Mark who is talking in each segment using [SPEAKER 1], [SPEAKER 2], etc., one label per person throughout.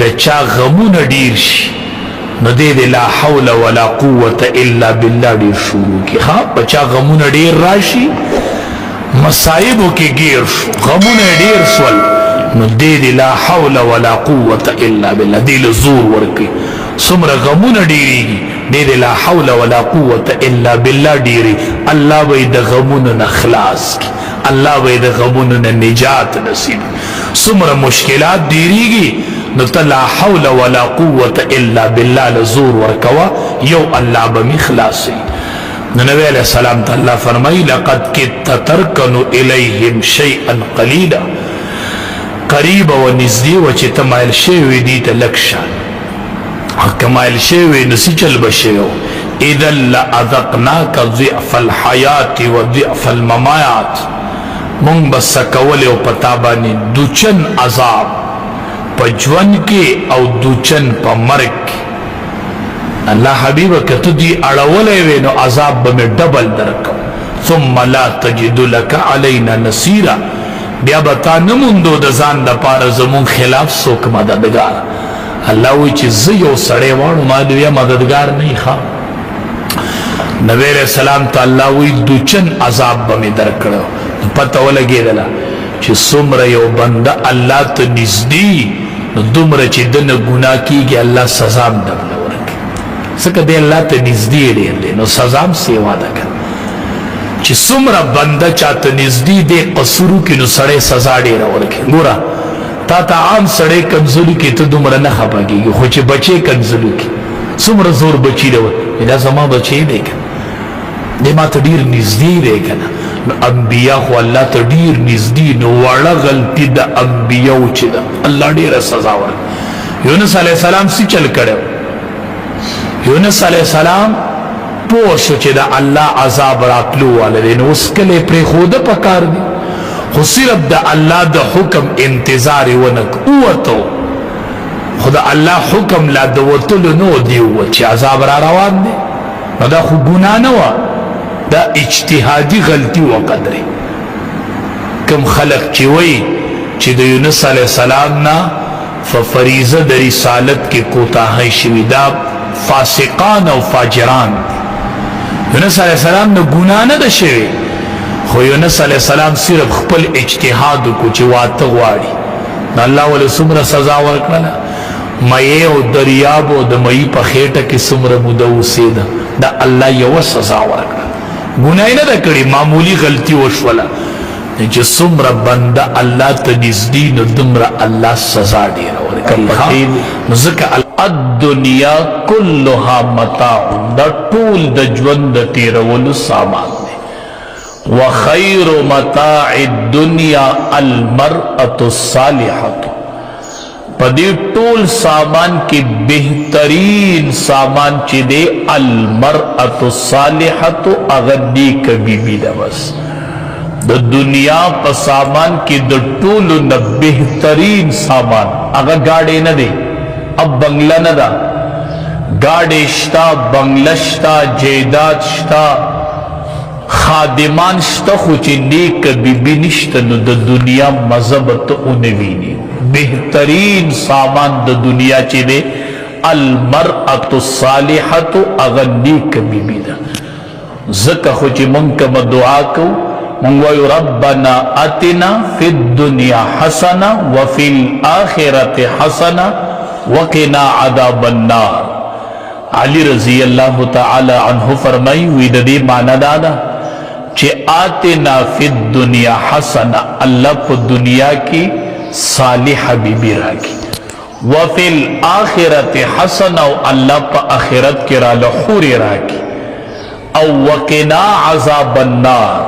[SPEAKER 1] د چا غمونه ډیر شي نو دې لا حول ولا قوة الا بالله ډیر شروع کی. ها بچا غمونه ډیر راشي مصائبو کې گیر شو غمونه ډیر سول نو دې لا حول ولا قوة الا بالله دې زور ورکی. سمره غمونه ډیریږي دې لا حول ولا قوة الا بالله ډیری الله به د غمونو نه خلاص کی الله به د غمونو نه نجات نصیب. سمره مشکلات ډیریږي نو ته لا حول ولا قوة الا بالله لزور ورکوا یو الله به خلاصي. نبی علیہ السلام ته الله فرمایي لقد كدت تركن اليهم شيئا قليلا قریب و نزدې و چې ته مایل شوی دي ته لکشا کمایل شوی نسی چل بشیو اذا لاذقناك ضعف الحیات و ضعف الممات مونږ بس کول او پتا باندې دوچن عذاب پجون کې او دوچن په مرګ. الله حبیب کته دی اړولې وینو عذاب به ډبل درکو ثم لا تجد لك علينا نصيرا بیا بتا نموندو د ځان د پاره زمون خلاف څوک مددگار. الله وی چې زه یو سړی وانه ما دی مددگار نه ښه. نبی علیہ السلام ته الله وی دوچن عذاب به درکړو پته ولګیدل چې څومره یو بنده الله ته نږدې نو دومره چې دنه ګناه کیږي الله سزا هم درنه ورکړي. ځکه دی الله ته نږدې ډېر دی نو سزا هم سیوا ده که چې څومره بنده چاته نږدې دی قصورو کې نو سړی سزا ډېره ورکړي. ګوره تا ته عام سړی کنځلو کې ته دومره نه خفه کېږي خو چې بچی کنځلو کې څومره زور بچي دی دا زما بچی دی که دی ما ته ډېر نږدې دی که نه. نو انبیاء خو الله ته ډیر نږدې نو وړه غلطي د انبیاو چې ده الله ډیره سزا ورکړي. یونس علیه السلام څه چل کړی یونس علیه السلام پوه شو چې د الله عذاب راتلو والا دی نو اوس کله یې پرېښوده پکار دی خو صرف د الله د حکم انتظار یې ونه ووتو خو د الله حکم لا د وتلو نه و دی ووت چې عذاب را روان دی نو دا خو ګناه نه وه دا اجتهادی غلطی و قدری. کم خلق چی وی چی دا یونس علیہ السلام نا ففریضه دا رسالت کے کوتاہی شوی دا فاسقان او فاجران. یونس علیہ السلام نا گناہ نا دا شوی خو یونس علیہ السلام صرف خپل اجتهاد کو چی واتا غواری نا اللہ ولی سمر سزا ورکلا مئی او دریاب او دا مئی پا خیٹا کی سمر مدو سیدا دا اللہ یو سزا ورکلا گناہ نه ده کړي معمولی غلطی وشوله چې څومره بنده الله ته نږدې نو دومره الله سزا ډېره ورکوي. نو ځکه الدنیا کلها متاع دا ټول د ژوند د تېرولو سامان دی. وخیر متاع الدنیا المرأة الصالحة پدی ټول سامان کی بہترین سامان چی دے المرأة الصالحة اغدی کبھی بھی دا بس دا دنیا پا سامان کی دا ټول نا بہترین سامان اگر گاڑے نا دے اب بنگلہ نا دا گاڑے شتا بنگلہ شتا جیداد شتا خادمان شتا خوچی نیک بی بی نشتا نو دا دنیا مذہبت انوینی بہترین سامان دا دنیا چی دے المرأة الصالحة اغنی کبھی بھی دا. ذکر خوچی منکم دعا کو منگوی ربنا اتنا فی الدنیا حسنا وفی الاخرت حسنا وقنا عذاب النار. علی رضی اللہ تعالی عنہ فرمائی وید دی معنی دادا چی آتنا فی الدنیا حسنا اللہ پا دنیا کی صالح بی بی راکی وفی الاخرت حسن او اللہ پا آخرت کی را لحوری راکی او وقنا عذاب النار.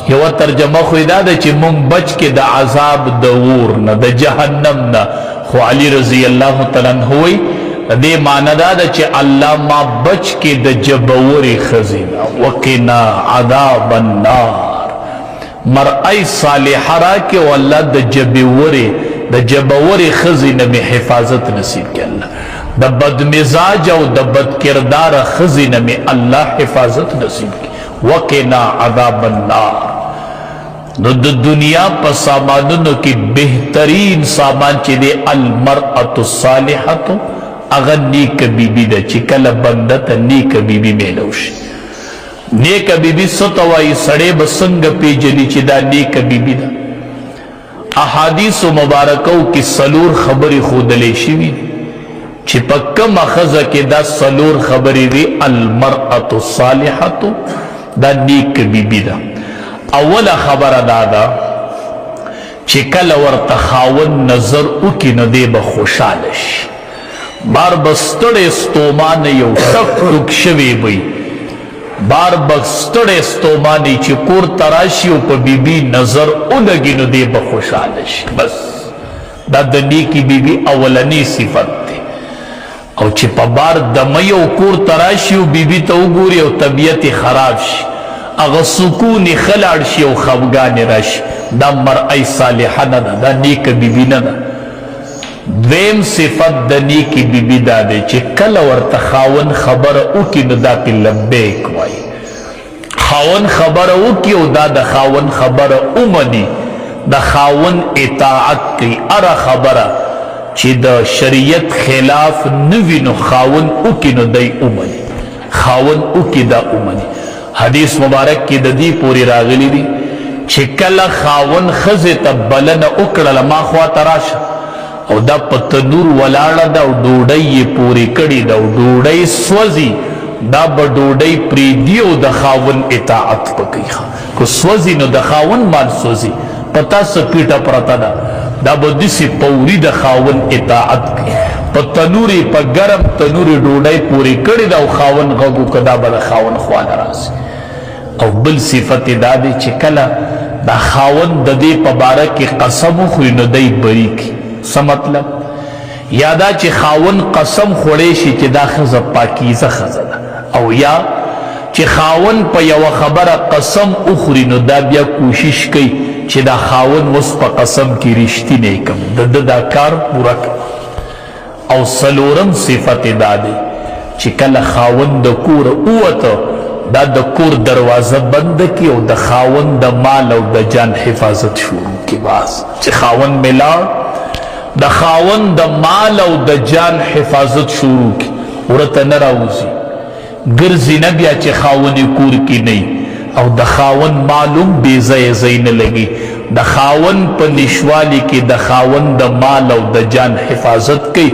[SPEAKER 1] یو ترجمہ خویدہ دا چی من بچ کے دا عذاب دا ورنا دا جہنم نا خو علی رضی اللہ تعالیٰ ہوئی دے معنی دا چی اللہ ما بچ کے دا جبوری خزینا وقنا عذاب النار مرئی صالحہ راکی و اللہ دا جبوری خزینا میں حفاظت نصیب کے اللہ دا بدمزاج و دا بدکردار خزینا میں اللہ حفاظت نصیب کی وقنا عذاب النار. نو د دنیا په سامانونو کې بهترین سامان چې دی المرأة الصالحة اغا نیک بیبی دا چی کل بندت نیک بیبی میلو شی نیک بیبی ستوائی سڑے بسنگ پی جلی چی دا نیک بیبی دا احادیث و مبارکو کی سلور خبری خودلے شوی چی پکم اخذا کی دا سلور خبری دی المرأة الصالحة دا نیک بیبی دا اول خبر دادا چی کل ورتخاون نظر اکی ندے بخوشالش بار بستڑ استومان یو ٹک ٹک شوی بی بار بستڑ استومانی چی کور تراشی و پا بی بی نظر اولگی نو دے بخوشالش بس دا دنی کی بی بی اولنی صفت تے او چی پا بار دمی و کور تراشی و بی بی تا گوری و طبیعت خراب شی اغا سکون خلال شی و خفگان راشی دا مرئی صالحہ ندا دا نیک بی بی ندا دویم صفت دا نیکی بی بی دادے چی کل ورطا خاون خبر اوکی نو دا پی لبیک وائی خاون خبر اوکی او دا خاون خبر امنی دا خاون اطاعت کی ارا خبر چی دا شریعت خلاف نوی نو خاون اوکی نو دای امنی خاون اوکی دا امنی حدیث مبارک کی دا دی پوری راغلی دی چی کل خاون خزت بلن اکڑل ما خوا تراشا او دا پتنور ولاړه دا ډوډۍ پوری کړي دا ډوډۍ سوځي دا به ډوډۍ پریدي او د خاون اطاعت وکړي کو سوځي نو د خاون مال سوځي پتا سپیټه پرتا دا به دسی پوری د خاون اطاعت کوي پتنوري په ګرم تنوري ډوډۍ پوری کړي دا خاون غوګو کدا به خاون خوانه راځي او بل صفت دا دی چې کله دا خاون د دې په باره کې قسم خوري نو دی بری کی سمطلب یادا چی خاون قسم خوڑے شی چی دا خزا پاکیزہ خزا دا او یا چی خاون پا یو خبر قسم اخری نو دا بیا کوشش کئی چی دا خاون وس پا قسم کی رشتی نیکم دا کار پورا کم او سلورم صفت دا دے چی کل خاون دا کور اوتا دا کور دروازه بند کی او دا خاون دا مال او دا جان حفاظت شروع کی باز چی خاون ملار دا خاون دا مال او دا جان حفاظت شروع کی ورطا نراوزی گرزی نبیا چی خاون کور کی نئی او دا خاون معلوم بیزای زین لگی دا خاون پا نشوالی کی دا خاون دا مال او دا جان حفاظت کی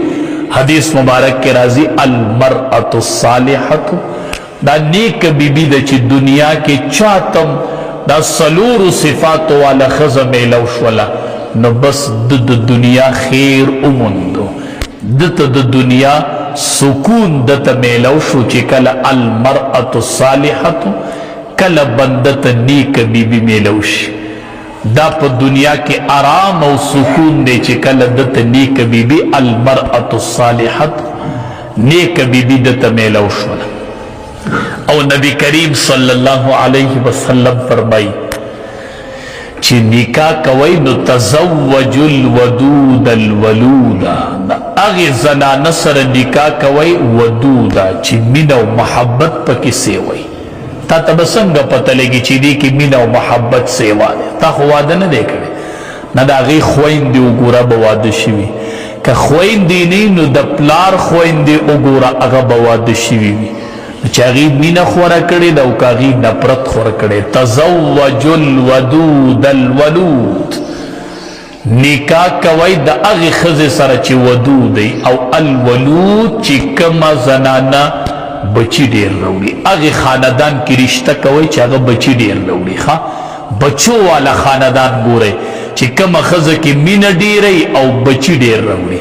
[SPEAKER 1] حدیث مبارک کے رازی المرأة الصالحة دا نیک بی بی دا چی دنیا کے چاہتم دا سلور صفات والا خزم لوشولا نو بس د دنیا خیر امندو دت د دنیا سکون دت میلو شو چی کل المرأة الصالحة کل بندت نیک بی بی میلو شی دا پا دنیا کے آرام و سکون دے چی کل دت نیک بی بی المرأة الصالحة نیک بی بی دت میلو شو او نبی کریم صلی اللہ علیہ وسلم فرمائی چی نکاح کوئی نو تزوج الودود الولودا اغی زنان سر نکاح کوئی ودودا چی من و محبت پا کسی وی تا تبسنگ پتا لگی چی دی کی من و محبت سیوا دے تا خواده ندے کرے نا دا اغی خوین دی اگورا بواد شوی که خوین دی نی نو دا پلار خوین دی اگورا اغا بواد شوی وی چاگی مین خورا کڑی دا کاغی نپرت خورا کڑی تزوج الودود الولود نکاح کوئی دا اغی خز سر چی ودود او الولود چی کم زنانا بچی دیر روڑی اغی خاندان کی رشتہ کوئی چی اغا بچی دیر روڑی بچو والا خاندان گورے چی کم خز کی مین دیر او بچی دیر روڑی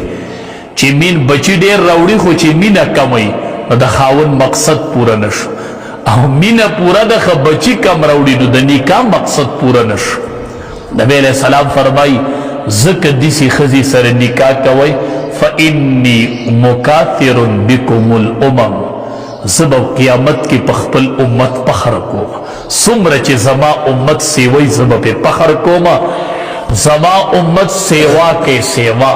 [SPEAKER 1] چی مین بچی دیر روڑی خو چی مین کمی دا خاون مقصد پورا نشو او مین پورا دا بچی کم روڑی نو دا نکاح مقصد پورا نشو نبی علیہ السلام فرمائی ذکر دیسی خزی سر نکاح کوئی فإنی مکاثر بکم الامم زبا قیامت کی پخپل امت پخر کوما سمر چی زما امت سیوی زبا پی پخر کوما زما امت سیوا کے سیوا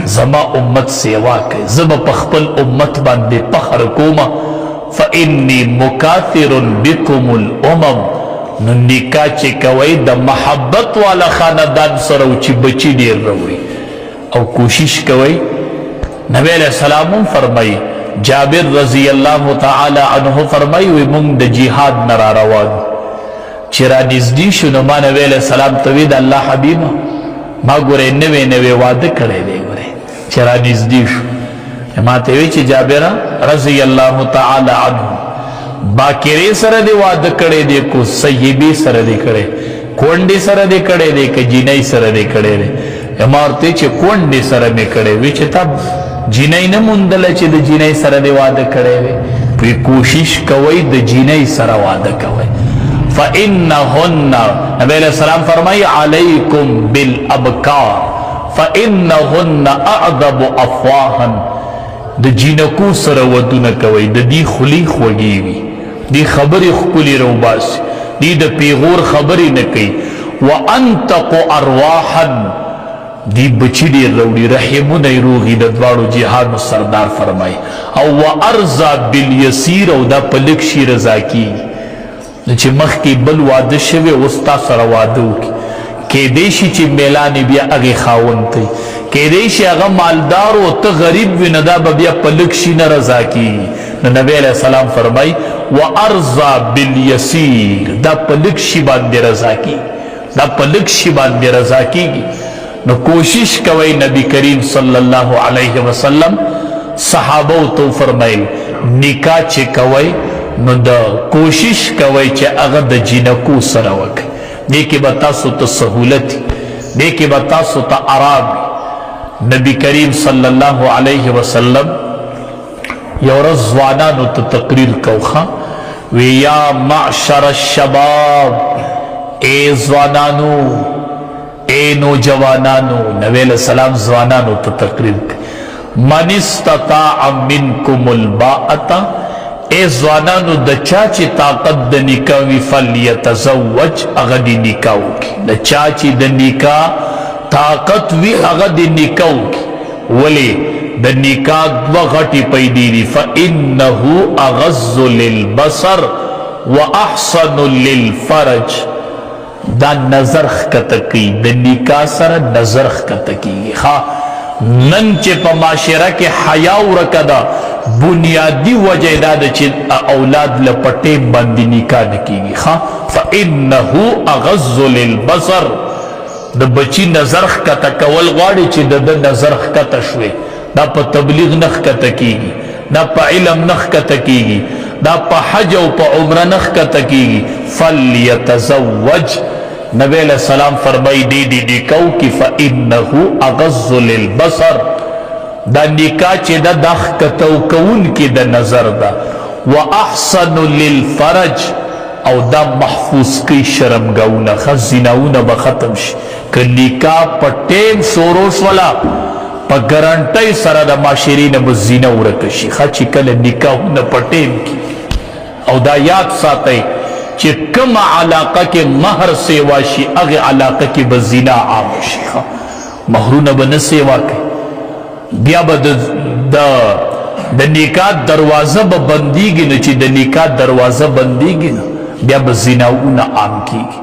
[SPEAKER 1] زما امت سیوا کے زما پخپل امت باندے پخر کوما فإنی مکاثر بکم الامم نو نکاح چې کوي د محبت والا خاندان سره چې بچی ډیر راوړي او کوشش کوي. نبی علیہ السلام فرمایي، جابر رضی الله تعالی عنہ فرمایي وي مونږ د جهاد نه را روان چې را نږدې شو نو ما نبی علیہ السلام ته وی د الله حبیبه ما ګورې نوې واده کړی دی ګورې چې را نږدې شو ما ته وی چې جابر رضی الله تعالی عنہ باکرې سره دی واده کړی دی کو سیبی سره دی کړی کونډې سره دی کړی دی که جینۍ سره دی کړی دی ما ورته چې کونډې سره مې کړی وی چې تا جینۍ نه موندله چې د جینۍ سره دی واده کړی دی وی کوشش کوئ د جینۍ سره واده کوئ. فإنهن نبی علیہ السلام فرمائی علیکم بالابکار فإنهن اعذب افواها د جینکو سره ودونه کوي د دې خلی خوږی وي دی خبرې خپلې روباسي دی د پیغور خبرې نه کوي. وانتق ارواحا دی بچی ډېر راوړي رحمونه یې روغي د دواړو جهادو سردار فرمایي. او وارضا بالیسیر او دا په لږ شي رضا کیږي چې مخکې بل واده شوی اوس تا سره واده وکړي کیدای شي چې میلان بیا هغې خاوند ته کیدای شي هغه مالدار او ته غریب وي نو دا به بیا په لږ شي نه رضا کیږي. نو نبی علیہ السلام فرمایي وارضا بالیسیر دا په لږ شي باندې رضا کیږي دا په لږ شي باندې رضا کیږي. نو کوشش کوي نبی کریم صلی الله علیه وسلم صحابو تو فرمایل نکاح چې کوي نو دا کوشش کوي چې هغه د جینکو سره وکړي دې کې به تاسو ته سهولت دې کې به تاسو ته آرام. نبی کریم صلی الله علیه وسلم یو ورځ ځوانانو ته تقریر کوخه وی یا معشر الشباب اے ځوانانو اے نوجوانانو. نبی علیہ السلام ځوانانو ته تقریر کوي من استطاع منکم الباءة اے ځوانانو د چا چې طاقت د نکاح وي فلیتزوج هغه د نکاح وکړي د چا چې د نکاح طاقت وي هغه د نکاح وکړي. ولې د نکاح دوه غټې پیدې دي فانه اغض للبصر واحسن للفرج دا نظر ښکته کوي د نکاح سره نظر ښکته کیږي. نن چې په معاشره کې حیا ورکه ده بنیادی وجه دا ده چې اولاد له پټې باندې نکاح نه کیږي. فانه اغض للبصر د بچی نظر ښکته کول غواړي چې د نظر ښکته شوی دا په تبلیغ نه ښکته کیږي دا په علم نه ښکته کیږي دا په حج او په عمره نه ښکته کیږي. فلیتزوج نبی علیہ السلام فرمائی دی نکاح کی فإنه اغض للبصر دا نکاح چی دا دخ کتو کون کی دا نظر دا واحسن للفرج او دا محفوظ کی شرمگاونا خزیناونا بختم شی که نکاح پا ٹیم شوروش والا پا گرانٹای سر دا معاشرین بزینہ ورکشی خچی کل نکاحونا پا ٹیم کی او دا یاد ساتے چې کم علاقه کې مہر سیوا شي هغه علاقه کې به زنا عام شي مہرونه به نه سیوا کوي بیا به د نکاح دروازه به بندیږي نو چې د نکاح دروازه بندیږي نو بیا به زناونه عام کیږي.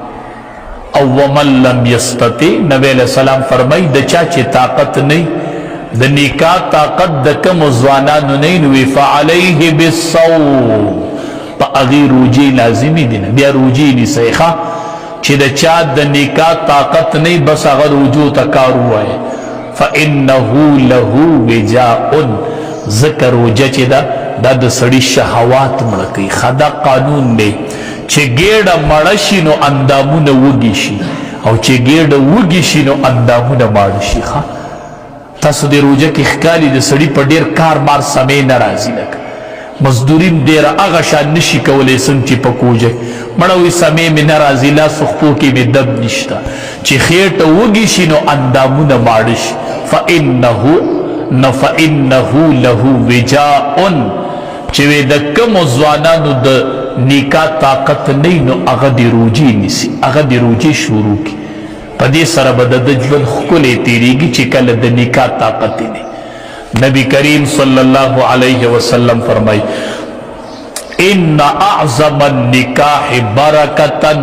[SPEAKER 1] او ومن لم یستطع نبی علیہ السلام فرمای د چا چې طاقت نه د نکاح طاقت د کم ځوانانو نه نو فعليه بالصوم پا اغی روجی لازمی دینا بیا روجی نیسیخا چی دا چا دا نکاح طاقت نی بس اغا روجو تکار ہوا ہے فإنہو لہو وجاؤن ذکر روجہ چی دا سڑی شہوات مڑکی خدا قانون دے چی گیڑا مڑشی نو اندامون وگیشی او چی گیڑا وگیشی نو اندامون مڑشی تاسو دے روجہ کی خکالی دا سڑی پر دیر کار مار سمے نرازی لکا مزدورین دیر اغا شان نشی کولی سنگ چی پکوجے مڑوی سمی میں نرازی لا سخپو کی میں دب نشتا چی خیرتا وگیشی نو اندامون مارش فإنہو لہو وجاؤن چوی دا کم ازوانانو دا نکاح طاقت نی نو اغا دی روجی نیسی اغا دی روجی شروع کی پا دی سر بدا دجلن خکلے تیریگی چی کل دا نکاح طاقت نی. نبی کریم صلی اللہ علیہ وسلم فرمائی ان اعظم النکاح برکتن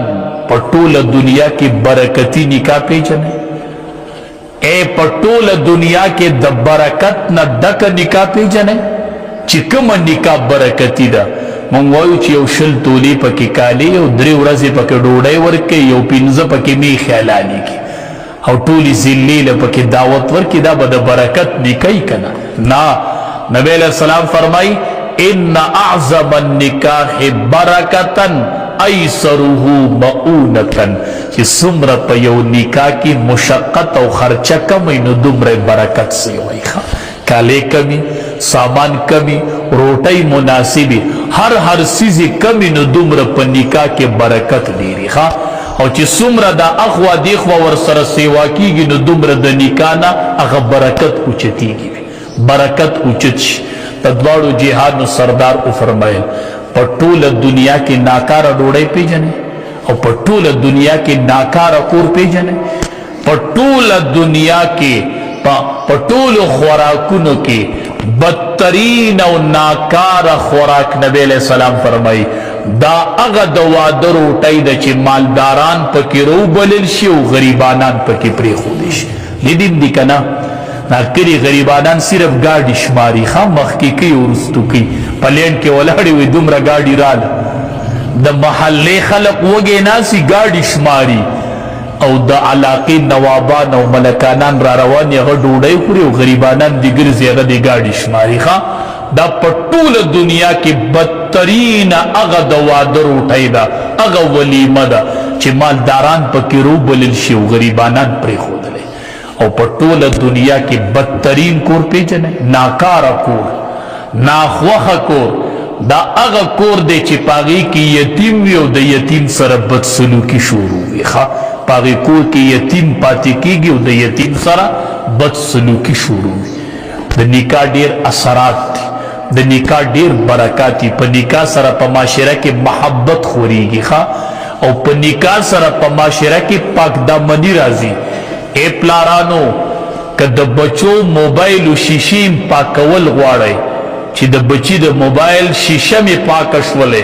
[SPEAKER 1] پټوله دنیا کې برکتی نکاح پیژنئ؟ اے پټوله دنیا کې د برکت نه ډک نکاح پیژنئ چې کومه نکاح برکتی ده؟ مونږ وایو چې یو 20 تولې پکې کالي او 3 ورځې پکې ډوډۍ ورکړي، یو 15 پکې میخې حلالېږي او ټولې ذلې له پکې دعوت ورکړي، دا به د برکت نکاح کنه؟ نه، نبی علیہ السلام فرمائی ان اعظم النکاح برکتن ایسره مؤونتن، چې څومره په یو نکاح کې مشقت او خرچه کمی نو دومره برکت سی وای. کالی کمی، سامان کمی، روټۍ مناسبی، هر سیزی کمی نو دومره په نکاح کې برکت ډیری. او چې څومره دا اخوا دیخوا ورسره سیوا کیږي نو دومره د نکاح نه هغه برکت اوچتیږي، برکت اوچت شي. د دواړو جهادو سردار او فرمایل په ټوله دنیا کې ناکاره ډوډۍ پیژنئ او په ټوله دنیا کې ناکاره کور پیژنئ؟ په ټوله دنیا کې په ټولو خوراکونو کې بدترین او ناکاره خوراک نبی علیہ السلام فرمایي دا هغه د واده روټۍ ده چې مالداران پکې روبلل شي او غریبانان پکې پرېښودل شي. لیدین دي که نه؟ ناکري غریبانان صرف ګاډي شماري، مخکې کوي وروستو کوي، په لین کې ولاړې وي دومره ګاډي راله، د محلې خلق وږې ناسي ګاډي شماري او د علاقې نوابان او ملکانان را روان هغه ډوډۍ خوري او غریبانان دي ګرځي هغه د ګاډي شماري. دا په ټوله دنیا کې بدترین هغه د واده روټۍ ده، هغه ولیمه ده چې مالداران پکې روبلل شي او غریبانان پرېښودلی. او په ټوله دنیا کې بدترین کور پیژنئ؟ ناکاره کور، ناخوښه کور، دا هغه کور دی چې په هغې کې یتیم وي او د یتیم سره بدسلوکي شروع وي. په هغې کور کې یتیم پاتې کېږي او د یتیم سره بدسلوکي شروع وي. د نکاح ډېر اثرات دي، د نکاح ډېر برکات دي. په نکاح سره په معاشره کې محبت خورېږي او په نکاح سره په معاشره کې پاکدامني راځي. اے پلارانو که د بچو موبایل و شیشې پاکول غواړئ چې د بچی د موبایل شیشه مې پاکه شولې،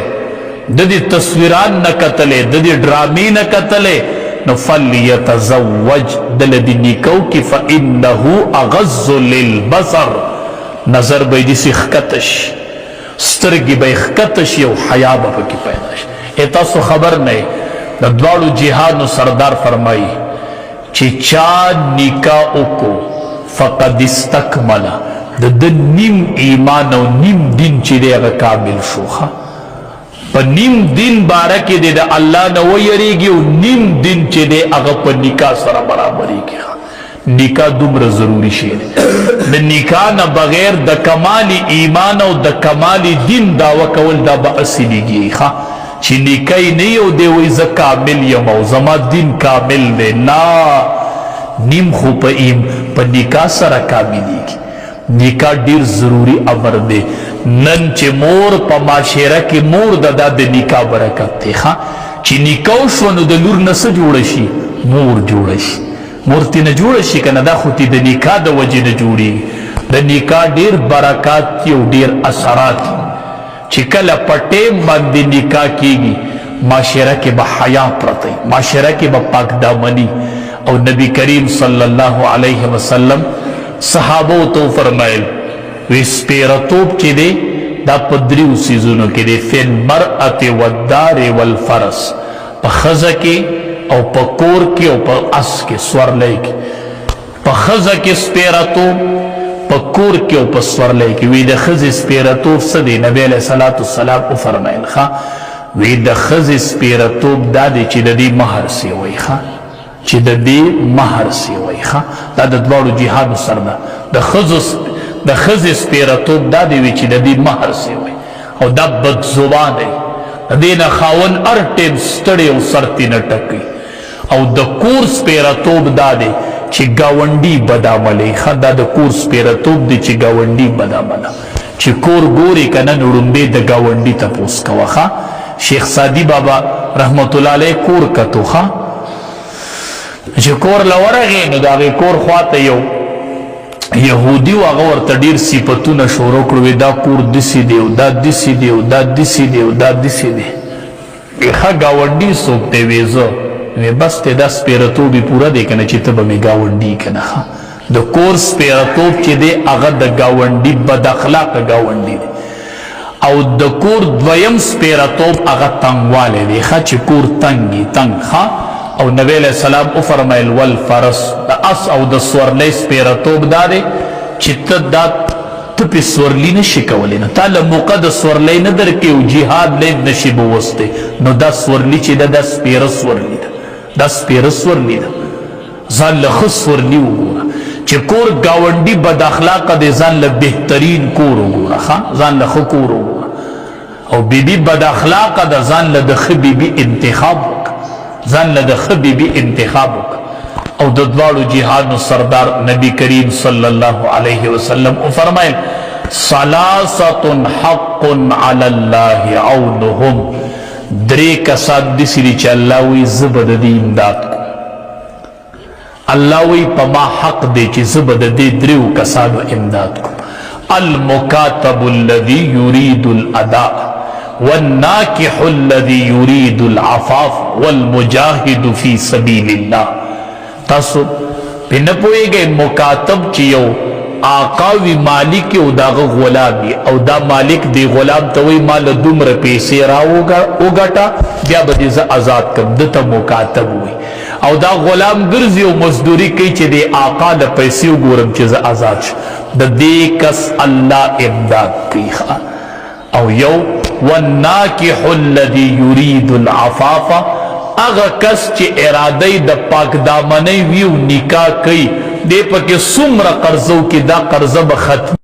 [SPEAKER 1] د دې تصویران نه کتلې، د دې ډرامې نه کتلې، نو فلیتزوج دله دې نکاح کې فانه اغض للبصر، نظر به یې داسې ښکته شي، سترګې به یې ښکته شي او حیا به پکې پیدا شي. تاسو خبر نه یې د دواړو جهادو سردار فرمایي چې چا نکاح وکړو فقد استکمله، د ده نیم ایمان او نیم دین چې دی هغه کامل شو. په نیم دین باره کې دی د الله نه ویریږي او نیم دین چې دی هغه په نکاح سره برابرېږي. نکاح دومره ضروري شی دی. د نکاح نه بغیر د کمال ایمان او د کمال دین دعوه کول دا به اصلیږي چې نکاح نه یو دی وایي زه کامل یم او زما دین کامل دی. نه، نیم خو په نکاح سره کاملیږي. نکاح ډیر ضروری امر دی. نن چې مور په معاشره کې مور د نکاح برکت دی. چې نکاح شو نو د لور نه څه جوړه شي؟ مور جوړه شي. مور ترې نه جوړه شي که نه، دا خو د نکاح د وجې نه جوړېږي. د نکاح ډیر برکات دي او ډیر اثرات دي. چې کله په ټیم باندې نکاح کېږي معاشره کې به حیا پرته وي، معاشره کې به پاکدامني. او نبی کریم صلی الله علیه وسلم صحابو تو فرمایل وی سپیرتوب چې دی دا په 3 څیزونو کې دی: فی المرأة والدار والفرس، په ښځه کې او په کور کې او په اس کې سورلی کې. په ښځه کې سپیرتوب، په کور کې او په سورلی کې. وی د ښځې سپیرتوب څه دی؟ نبی علیه الصلاة والسلام وفرمایل وی د ښځې سپیرتوب دا دی چې د دې مهر سیوی، چې د دې مهر سیوی. دا د دواړو جهادو سر ده. د ښځې سپیرتوب دا دی وی چې د دې مهر سیوی او دا بدزبان دی. د دې نه خاوند هر ټیم ستړی او سر ترې نه ټکوي. او د کور سپیرتوب دا دی چې ګاونډي بد عملی. دا د کور سپیرتوب دی چې ګاونډي بد عمله. چې کور ګورې که نه نو ړومبې د ګاونډي تپوس کوه. شیخ سادي بابا رحمت الله علیه کور کتو. چې کور له ورغې نو د هغې کور خواته یو یهودي و، هغه ورته ډېر صفتونه شروع کړو. دا کور داسې دی او دا داسې دی او دا داسې دی او دا داسې دی. ښه ګاونډي څوک دی؟ وی زه. وی بس ته دا سپیرتوبی پورا دی کنه چې ته به مې ګاونډي کنه د کور سپیرتوب چې دی هغه د ګاونډي بد اخلاقه ګاونډي دی او د کور دویم سپیرتوب هغه تنګوالی دی ښه چې کور تنګي تنګ ښه او نبی علیہ السلام وفرمایل والفرس د اس او د سورلی سپیرتوب دا دی چې ته دا ته پې سورلی نشي کولی نه تا له موقع د سورلی نه درکې او جهاد لید نشي به وستی نو دا سورلی چې ده دا سپیره سورلی ده دا سپیره سورلی ده ځان له ښه سورلی وګوره چې کور ګاونډي بد اخلاقه دی ځان له بهترین کور وګوره ښه ځان له ښه کور وګوره او بیبي بد اخلاقه ده ځان له د ښه بیبي انتخاب وکړه ځان له د ښه بیبي انتخاب وکړه او د دواړو جهادو سردار نبی کریم صلی الله علیه وسلم فرمایل ثلاثه حق علی الله عونهم درې کسان داسې دي چې الله وایي زه به د دې امداد کوم الله وایي په ما حق دی چې زه به د دې دریو کسانو امداد کوم المکاتب الذي يريد الاداء والناكح الذي يريد العفاف والمجاهد في سبيل الله تاسو پې نه پوهېږئ مکاتب چې یو آقا وي مالک او داغه غلام وي او دا مالک دی غلام ته وایي ما له دومره پیسې را وګټه بیا به دې زه آزاد کړم ده ته مکاتب وایي او دا غلام ګرځي او مزدوري کوي چې د آقا له پیسې وګورم چې زه آزاد شم د دې کس الله امداد کوي او یو والناکح الذي يريد العفاف اغا کس چې اراده د پاک دامنۍ وي او نکاح کوي دی پکې څومره قرضو کې دا قرضه به ختم